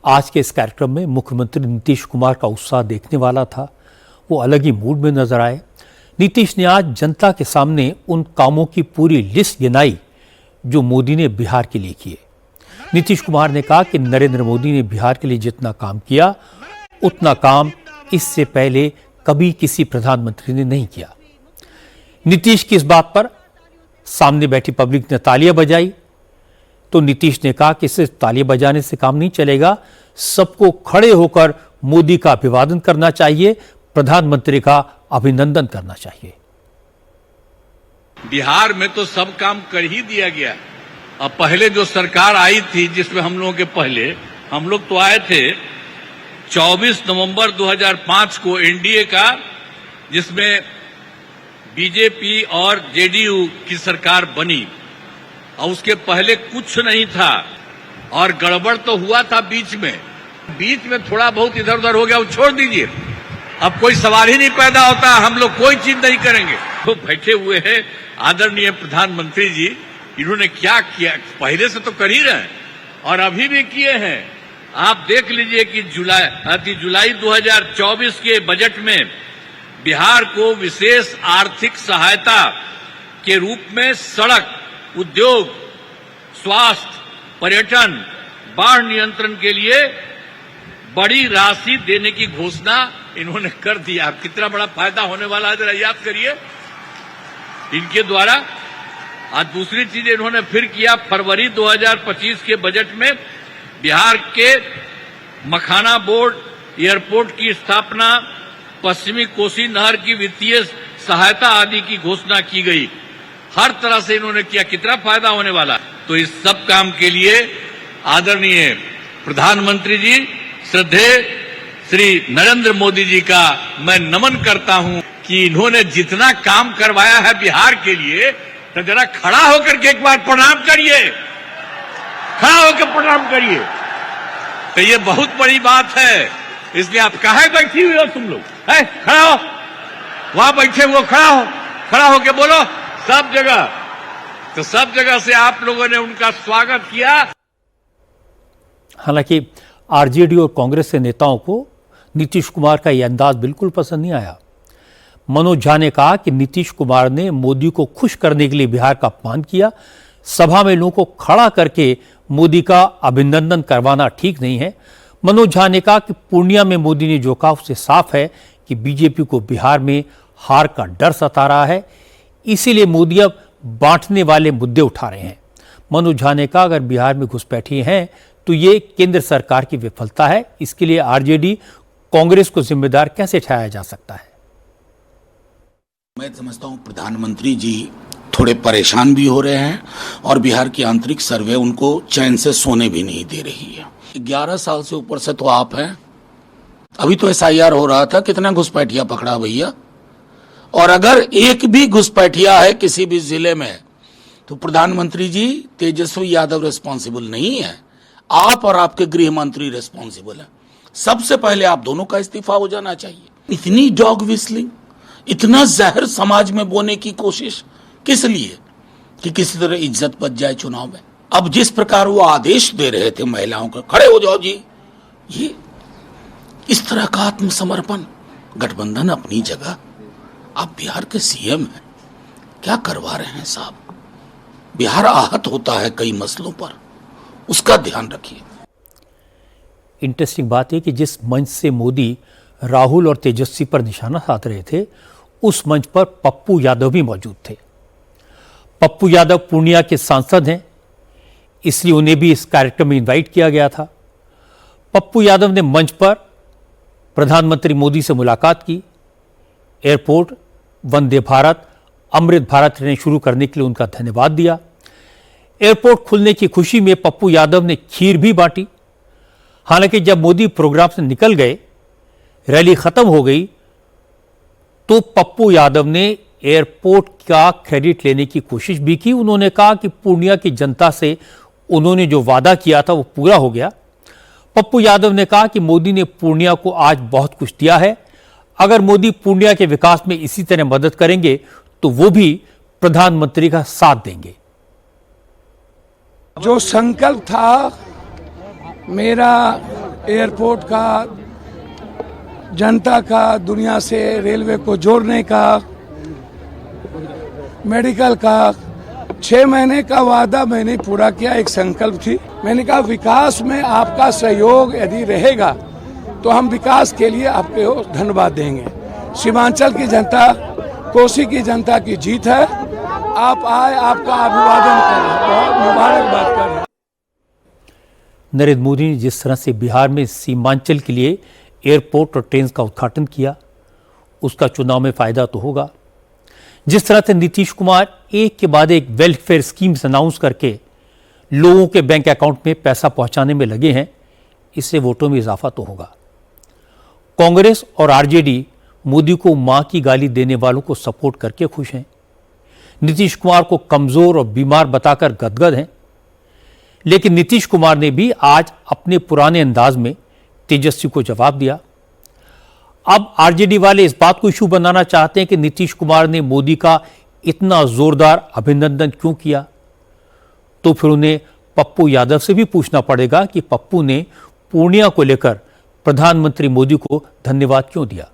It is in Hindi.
आज के इस कार्यक्रम में मुख्यमंत्री नीतीश कुमार का उत्साह देखने वाला था। वो अलग ही मूड में नजर आए। नीतीश ने आज जनता के सामने उन कामों की पूरी लिस्ट गिनाई जो मोदी ने बिहार के लिए किए। नीतीश कुमार ने कहा कि नरेंद्र मोदी ने बिहार के लिए जितना काम किया उतना काम इससे पहले कभी किसी प्रधानमंत्री ने नहीं किया। नीतीश की इस बात पर सामने बैठी पब्लिक ने तालियां बजाई तो नीतीश ने कहा कि सिर्फ तालियां बजाने से काम नहीं चलेगा, सबको खड़े होकर मोदी का अभिवादन करना चाहिए, प्रधानमंत्री का अभिनंदन करना चाहिए। बिहार में तो सब काम कर ही दिया गया। अब पहले जो सरकार आई थी जिसमें हम लोगों के पहले हम लोग तो आए थे 24 नवंबर 2005 को एनडीए का, जिसमें बीजेपी और जेडीयू की सरकार बनी और उसके पहले कुछ नहीं था और गड़बड़ तो हुआ था बीच में थोड़ा बहुत इधर उधर हो गया, वो छोड़ दीजिए। अब कोई सवाल ही नहीं पैदा होता, हम लोग कोई चीज नहीं करेंगे। तो बैठे हुए हैं आदरणीय प्रधानमंत्री जी, इन्होंने क्या किया, पहले से तो कर ही रहे हैं और अभी भी किए हैं। आप देख लीजिए कि जुलाई 2024 के बजट में बिहार को विशेष आर्थिक सहायता के रूप में सड़क, उद्योग, स्वास्थ्य, पर्यटन, बाढ़ नियंत्रण के लिए बड़ी राशि देने की घोषणा इन्होंने कर दिया। कितना बड़ा फायदा होने वाला है जरा याद करिए इनके द्वारा। आज दूसरी चीज इन्होंने फिर किया, फरवरी 2025 के बजट में बिहार के मखाना बोर्ड एयरपोर्ट की स्थापना, पश्चिमी कोसी नहर की वित्तीय सहायता आदि की घोषणा की गई। हर तरह से इन्होंने किया, कितना फायदा होने वाला। तो इस सब काम के लिए आदरणीय प्रधानमंत्री जी, श्रद्धेय श्री नरेंद्र मोदी जी का मैं नमन करता हूं कि इन्होंने जितना काम करवाया है बिहार के लिए, तो जरा खड़ा होकर के एक बार प्रणाम करिए, खड़ा होकर प्रणाम करिए। तो ये बहुत बड़ी बात है, इसलिए आप कहाँ बैठी हुई हो तुम लोग, है खड़ा हो, वहां बैठे हुए खड़ा होके बोलो सब जगह। तो सब जगह से आप लोगों ने उनका स्वागत किया। हालांकि आरजेडी और कांग्रेस के नेताओं को नीतीश कुमार का यह अंदाज बिल्कुल पसंद नहीं आया। मनोज झा ने कहा कि नीतीश कुमार ने मोदी को खुश करने के लिए बिहार का अपमान किया। सभा में लोगों को खड़ा करके मोदी का अभिनंदन करवाना ठीक नहीं है। मनोज झा ने कहा कि पूर्णिया में मोदी ने जो कहा उससे साफ है कि बीजेपी को बिहार में हार का डर सता रहा है, इसीलिए मोदी अब बांटने वाले मुद्दे उठा रहे हैं। मनोज झा ने कहा अगर बिहार में घुसपैठी हैं तो ये केंद्र सरकार की विफलता है, इसके लिए आरजेडी कांग्रेस को जिम्मेदार कैसे ठहराया जा सकता है। मैं समझता हूं प्रधानमंत्री जी थोड़े परेशान भी हो रहे हैं और बिहार की आंतरिक सर्वे उनको चैन से सोने भी नहीं दे रही है। 11 साल से ऊपर से तो आप हैं, अभी तो एसआईआर हो रहा था, कितना घुसपैठिया पकड़ा भैया। और अगर एक भी घुसपैठिया है किसी भी जिले में तो प्रधानमंत्री जी तेजस्वी यादव रिस्पॉन्सिबल नहीं है, आप और आपके गृह मंत्री रिस्पॉन्सिबल है। सबसे पहले आप दोनों का इस्तीफा हो जाना चाहिए। इतनी डॉग विस्लिंग, इतना जहर समाज में बोने की कोशिश किस लिए कि किसी तरह इज्जत बच जाए चुनाव में। अब जिस प्रकार वो आदेश दे रहे थे महिलाओं को खड़े हो जाओ जी, ये इस तरह का आत्मसमर्पण। गठबंधन अपनी जगह, आप बिहार के सीएम हैं, क्या करवा रहे हैं साहब। बिहार आहत होता है कई मसलों पर, उसका ध्यान रखिए। इंटरेस्टिंग बात है कि जिस मंच से मोदी राहुल और तेजस्वी पर निशाना साध रहे थे, उस मंच पर पप्पू यादव भी मौजूद थे। पप्पू यादव पूर्णिया के सांसद हैं, इसलिए उन्हें भी इस कार्यक्रम में इनवाइट किया गया था। पप्पू यादव ने मंच पर प्रधानमंत्री मोदी से मुलाकात की। एयरपोर्ट, वंदे भारत, अमृत भारत ट्रेनें शुरू करने के लिए उनका धन्यवाद दिया। एयरपोर्ट खुलने की खुशी में पप्पू यादव ने खीर भी बांटी। हालांकि जब मोदी प्रोग्राम से निकल गए, रैली खत्म हो गई, तो पप्पू यादव ने एयरपोर्ट का क्रेडिट लेने की कोशिश भी की। उन्होंने कहा कि पूर्णिया की जनता से उन्होंने जो वादा किया था वो पूरा हो गया। पप्पू यादव ने कहा कि मोदी ने पूर्णिया को आज बहुत कुछ दिया है, अगर मोदी पूर्णिया के विकास में इसी तरह मदद करेंगे तो वो भी प्रधानमंत्री का साथ देंगे। जो संकल्प था मेरा एयरपोर्ट का, जनता का, दुनिया से रेलवे को जोड़ने का, मेडिकल का 6 महीने का वादा मैंने पूरा किया। एक संकल्प थी, मैंने कहा विकास में आपका सहयोग यदि रहेगा तो हम विकास के लिए आपको धन्यवाद देंगे। सीमांचल की जनता, कोसी की जनता की जीत है। आप आए, आपका अभिवादन कर रहे हैं, बहुत मुबारकबाद कर रहे हैं। नरेंद्र मोदी ने जिस तरह से बिहार में सीमांचल के लिए एयरपोर्ट और ट्रेन का उद्घाटन किया, उसका चुनाव में फायदा तो होगा। जिस तरह से नीतीश कुमार एक के बाद एक वेलफेयर स्कीम्स अनाउंस करके लोगों के बैंक अकाउंट में पैसा पहुंचाने में लगे हैं, इससे वोटों में इजाफा तो होगा। कांग्रेस और आरजेडी मोदी को मां की गाली देने वालों को सपोर्ट करके खुश हैं। नीतीश कुमार को कमजोर और बीमार बताकर गदगद हैं। लेकिन नीतीश कुमार ने भी आज अपने पुराने अंदाज में तेजस्वी को जवाब दिया। अब आरजेडी वाले इस बात को इशू बनाना चाहते हैं कि नीतीश कुमार ने मोदी का इतना जोरदार अभिनंदन क्यों किया। तो फिर उन्हें पप्पू यादव से भी पूछना पड़ेगा कि पप्पू ने पूर्णिया को लेकर प्रधानमंत्री मोदी को धन्यवाद क्यों दिया।